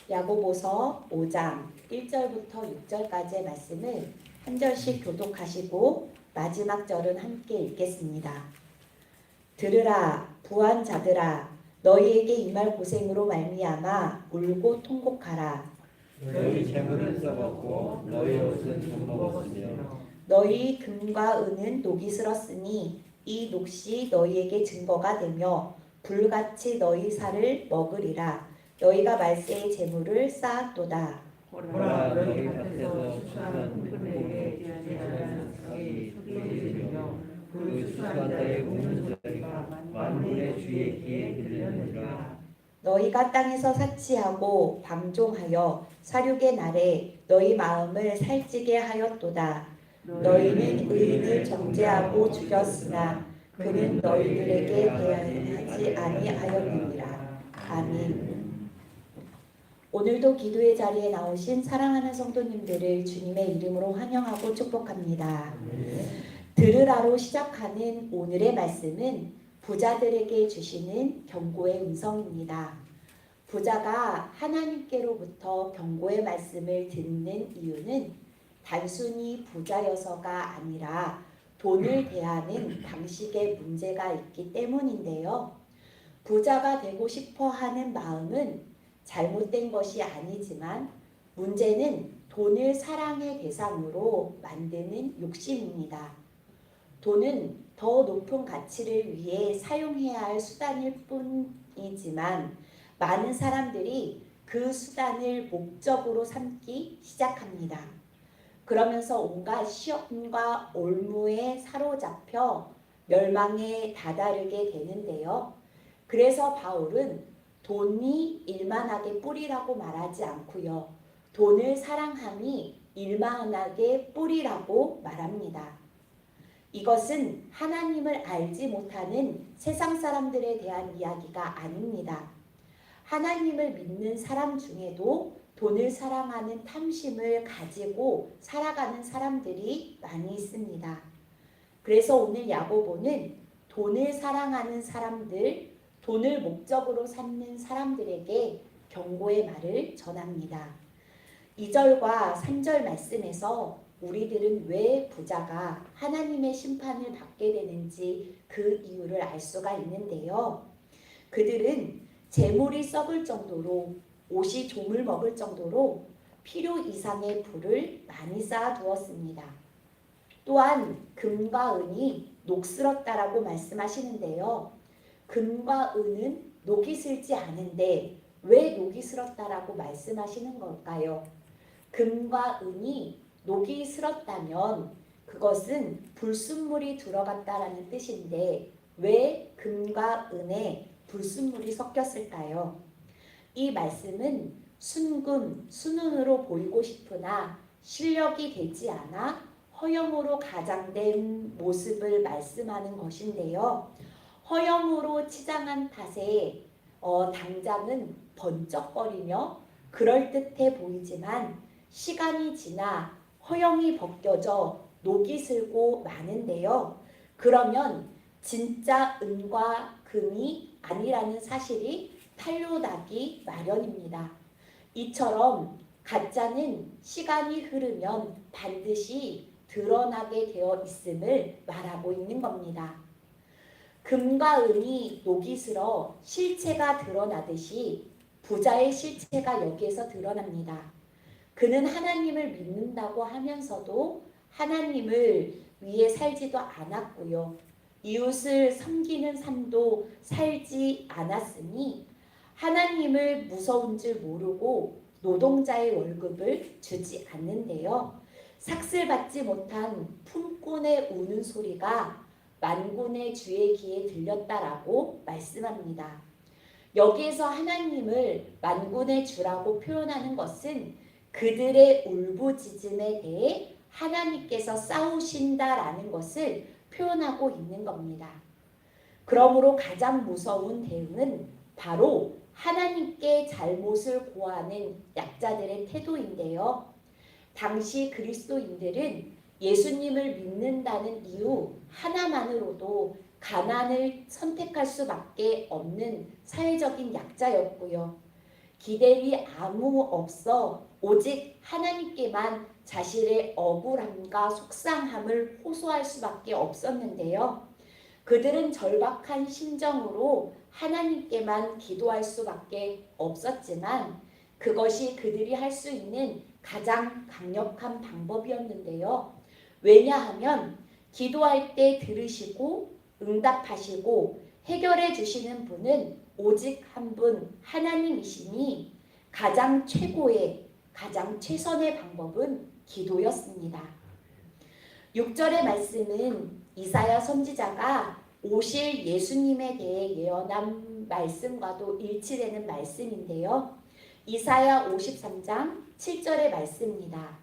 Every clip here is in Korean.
야고보서 5장 1절부터 6절까지의 말씀을 한 절씩 교독하시고 마지막 절은 함께 읽겠습니다. 들으라 부한 자들아 너희에게 임할 고생으로 말미암아 울고 통곡하라. 너희 재물은 썩었고 너희 옷은 좀먹었으며 너희 금과 은은 녹이 슬었으니 이 녹시 너희에게 증거가 되며 불같이 너희 살을 먹으리라. 너희가 말세의 재물을 쌓았도다. 보라 너희 밭에서 추수한 그에게 대한 삭이 소리들이며 그 추수한 자의 우는 소리가 만군의 주의 귀에 들리느니라. 너희가 땅에서 사치하고 방종하여 사륙의 날에 너희 마음을 살찌게 하였도다. 너희는 의인을 정죄하고 죽였으나 그는 너희들에게 대하지 아니하였느니라. 아멘. 오늘도 기도의 자리에 나오신 사랑하는 성도님들을 주님의 이름으로 환영하고 축복합니다. 들으라로 시작하는 오늘의 말씀은 부자들에게 주시는 경고의 음성입니다. 부자가 하나님께로부터 경고의 말씀을 듣는 이유는 단순히 부자여서가 아니라 돈을 대하는 방식에 문제가 있기 때문인데요. 부자가 되고 싶어 하는 마음은 잘못된 것이 아니지만 문제는 돈을 사랑의 대상으로 만드는 욕심입니다. 돈은 더 높은 가치를 위해 사용해야 할 수단일 뿐이지만 많은 사람들이 그 수단을 목적으로 삼기 시작합니다. 그러면서 온갖 시험과 올무에 사로잡혀 멸망에 다다르게 되는데요. 그래서 바울은 돈이 일만하게 뿌리라고 말하지 않고요. 돈을 사랑함이 일만하게 뿌리라고 말합니다. 이것은 하나님을 알지 못하는 세상 사람들에 대한 이야기가 아닙니다. 하나님을 믿는 사람 중에도 돈을 사랑하는 탐심을 가지고 살아가는 사람들이 많이 있습니다. 그래서 오늘 야고보는 돈을 사랑하는 사람들, 돈을 목적으로 삼는 사람들에게 경고의 말을 전합니다. 2절과 3절 말씀에서 우리들은 왜 부자가 하나님의 심판을 받게 되는지 그 이유를 알 수가 있는데요. 그들은 재물이 썩을 정도로 옷이 조물 먹을 정도로 필요 이상의 부를 많이 쌓아두었습니다. 또한 금과 은이 녹슬었다라고 말씀하시는데요. 금과 은은 녹이 슬지 않은데 왜 녹이 슬었다라고 말씀하시는 걸까요? 금과 은이 녹이 슬었다면 그것은 불순물이 들어갔다라는 뜻인데 왜 금과 은에 불순물이 섞였을까요? 이 말씀은 순금, 순운으로 보이고 싶으나 실력이 되지 않아 허영으로 가장된 모습을 말씀하는 것인데요. 허영으로 치장한 탓에 당장은 번쩍거리며 그럴듯해 보이지만 시간이 지나 허영이 벗겨져 녹이 슬고 마는데요. 그러면 진짜 은과 금이 아니라는 사실이 탄로나기 마련입니다. 이처럼 가짜는 시간이 흐르면 반드시 드러나게 되어 있음을 말하고 있는 겁니다. 금과 은이 녹이 슬어 실체가 드러나듯이 부자의 실체가 여기에서 드러납니다. 그는 하나님을 믿는다고 하면서도 하나님을 위해 살지도 않았고요. 이웃을 섬기는 삶도 살지 않았으니 하나님을 무서운 줄 모르고 노동자의 월급을 주지 않는데요. 삭슬받지 못한 품꾼의 우는 소리가 만군의 주의 귀에 들렸다라고 말씀합니다. 여기에서 하나님을 만군의 주라고 표현하는 것은 그들의 울부짖음에 대해 하나님께서 싸우신다라는 것을 표현하고 있는 겁니다. 그러므로 가장 무서운 대응은 바로 하나님께 잘못을 고하는 약자들의 태도인데요. 당시 그리스도인들은 예수님을 믿는다는 이유 하나만으로도 가난을 선택할 수밖에 없는 사회적인 약자였고요. 기댈이 아무 없어 오직 하나님께만 자신의 억울함과 속상함을 호소할 수밖에 없었는데요. 그들은 절박한 심정으로 하나님께만 기도할 수밖에 없었지만 그것이 그들이 할 수 있는 가장 강력한 방법이었는데요. 왜냐하면 기도할 때 들으시고 응답하시고 해결해 주시는 분은 오직 한 분 하나님이시니 가장 최고의 가장 최선의 방법은 기도였습니다. 6절의 말씀은 이사야 선지자가 오실 예수님에 대해 예언한 말씀과도 일치되는 말씀인데요. 이사야 53장 7절의 말씀입니다.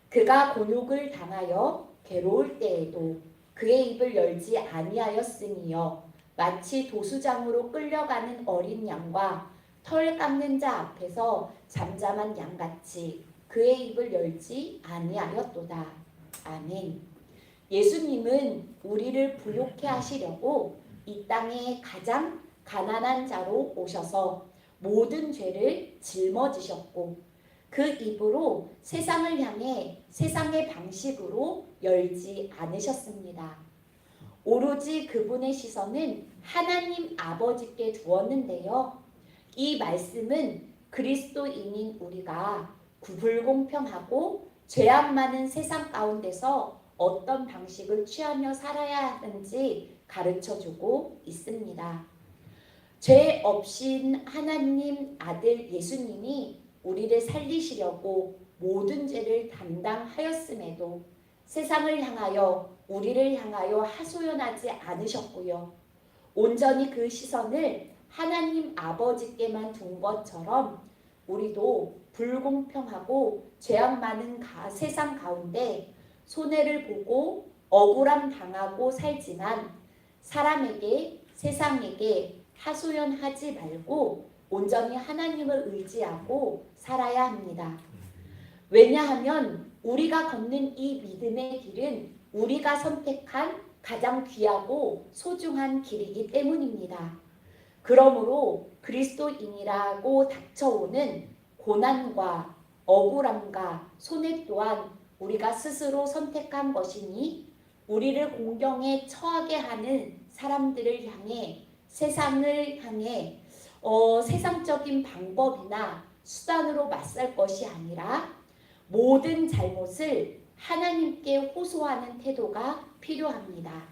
그가 곤욕을 당하여 괴로울 때에도 그의 입을 열지 아니하였으니요 마치 도수장으로 끌려가는 어린 양과 털 깎는 자 앞에서 잠잠한 양같이 그의 입을 열지 아니하였도다. 아멘. 예수님은 우리를 부욕해 하시려고 이 땅에 가장 가난한 자로 오셔서 모든 죄를 짊어지셨고 그 입으로 세상을 향해 세상의 방식으로 열지 않으셨습니다. 오로지 그분의 시선은 하나님 아버지께 두었는데요. 이 말씀은 그리스도인인 우리가 불공평하고 죄악 많은 세상 가운데서 어떤 방식을 취하며 살아야 하는지 가르쳐주고 있습니다. 죄 없인 하나님 아들 예수님이 우리를 살리시려고 모든 죄를 담당하였음에도 세상을 향하여 우리를 향하여 하소연하지 않으셨고요. 온전히 그 시선을 하나님 아버지께만 둔 것처럼 우리도 불공평하고 죄악 많은 세상 가운데 손해를 보고 억울함 당하고 살지만 사람에게 세상에게 하소연하지 말고 온전히 하나님을 의지하고 살아야 합니다. 왜냐하면 우리가 걷는 이 믿음의 길은 우리가 선택한 가장 귀하고 소중한 길이기 때문입니다. 그러므로 그리스도인이라고 닥쳐오는 고난과 억울함과 손해 또한 우리가 스스로 선택한 것이니 우리를 공경에 처하게 하는 사람들을 향해 세상을 향해 세상적인 방법이나 수단으로 맞설 것이 아니라 모든 잘못을 하나님께 호소하는 태도가 필요합니다.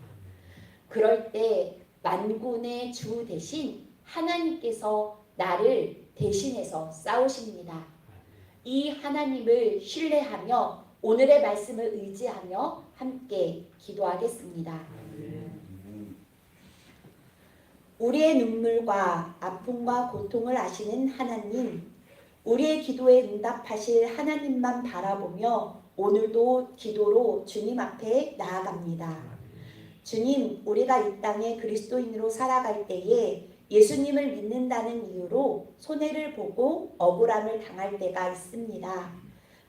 그럴 때 만군의 주 대신 하나님께서 나를 대신해서 싸우십니다. 이 하나님을 신뢰하며 오늘의 말씀을 의지하며 함께 기도하겠습니다. 우리의 눈물과 아픔과 고통을 아시는 하나님, 우리의 기도에 응답하실 하나님만 바라보며 오늘도 기도로 주님 앞에 나아갑니다. 주님, 우리가 이 땅에 그리스도인으로 살아갈 때에 예수님을 믿는다는 이유로 손해를 보고 억울함을 당할 때가 있습니다.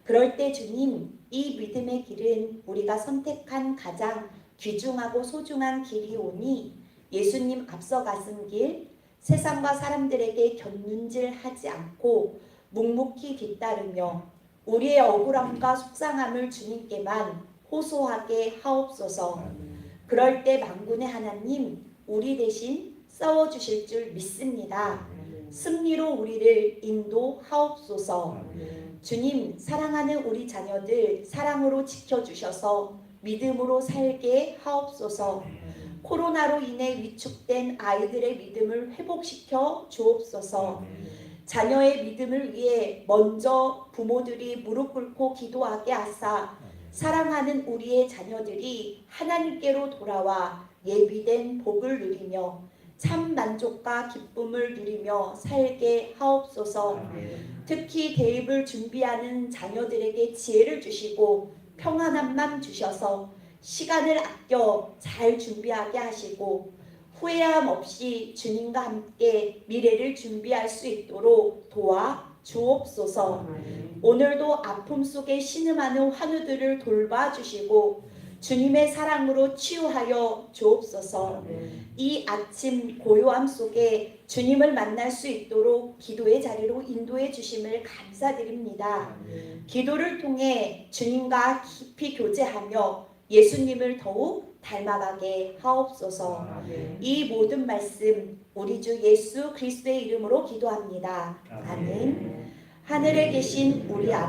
그럴 때 주님, 이 믿음의 길은 우리가 선택한 가장 귀중하고 소중한 길이오니 예수님 앞서 가신 길, 세상과 사람들에게 곁눈질하지 않고 묵묵히 뒤따르며 우리의 억울함과 속상함을 주님께만 호소하게 하옵소서. 그럴 때 만군의 하나님, 우리 대신 싸워주실 줄 믿습니다. 승리로 우리를 인도하옵소서. 주님, 사랑하는 우리 자녀들 사랑으로 지켜주셔서 믿음으로 살게 하옵소서. 코로나로 인해 위축된 아이들의 믿음을 회복시켜 주옵소서. 자녀의 믿음을 위해 먼저 부모들이 무릎 꿇고 기도하게 하사 사랑하는 우리의 자녀들이 하나님께로 돌아와 예비된 복을 누리며 참 만족과 기쁨을 누리며 살게 하옵소서. 특히 대입을 준비하는 자녀들에게 지혜를 주시고 평안한 맘 주셔서 시간을 아껴 잘 준비하게 하시고 후회함 없이 주님과 함께 미래를 준비할 수 있도록 도와 주옵소서. 오늘도 아픔 속에 신음하는 환우들을 돌봐주시고 주님의 사랑으로 치유하여 주옵소서. 이 아침 고요함 속에 주님을 만날 수 있도록 기도의 자리로 인도해 주심을 감사드립니다. 기도를 통해 주님과 깊이 교제하며 예수님을 더욱 닮아가게 하옵소서. 이 모든 말씀 우리 주 예수 그리스도의 이름으로 기도합니다. 아멘. 하늘에 계신 우리 아버지